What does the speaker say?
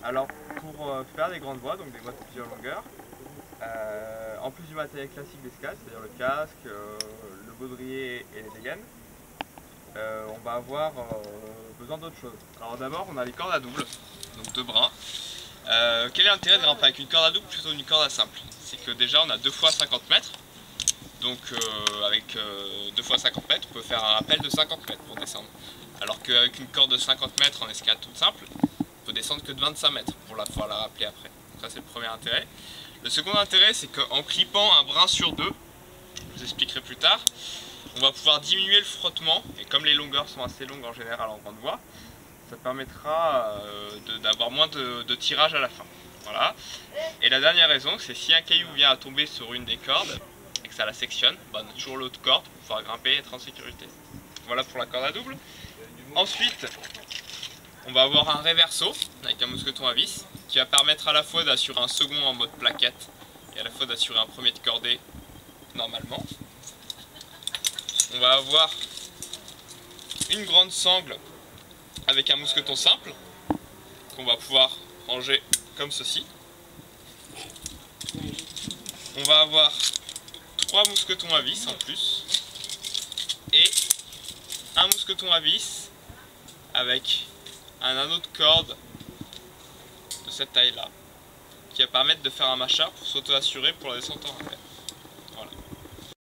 Alors pour faire des grandes voies, donc des voies de plusieurs longueurs, en plus du matériel classique d'escalade, c'est-à-dire le casque, le baudrier et les dégaines, on va avoir besoin d'autre chose. Alors d'abord on a les cordes à double, donc deux brins. Quel est l'intérêt de grimper avec une corde à double plutôt qu'une corde à simple? C'est que déjà on a 2 fois 50 mètres, donc avec 2 fois 50 mètres on peut faire un rappel de 50 mètres pour descendre. Alors qu'avec une corde de 50 mètres en escalade toute simple, on peut descendre que de 25 mètres pour pouvoir la rappeler après. Donc ça c'est le premier intérêt. Le second intérêt c'est qu'en clippant un brin sur deux, je vous expliquerai plus tard, on va pouvoir diminuer le frottement, et comme les longueurs sont assez longues en général en grande voie, ça permettra d'avoir moins de tirage à la fin. Voilà. Et la dernière raison, c'est si un caillou vient à tomber sur une des cordes et que ça la sectionne, on a toujours l'autre corde pour pouvoir grimper et être en sécurité. Voilà pour la corde à double. Ensuite, on va avoir un réverso avec un mousqueton à vis qui va permettre à la fois d'assurer un second en mode plaquette et à la fois d'assurer un premier de cordée normalement. On va avoir une grande sangle avec un mousqueton simple qu'on va pouvoir ranger comme ceci. On va avoir 3 mousquetons à vis en plus et un mousqueton à vis avec un anneau de corde de cette taille là qui va permettre de faire un machin pour s'auto-assurer pour la descente en rappel.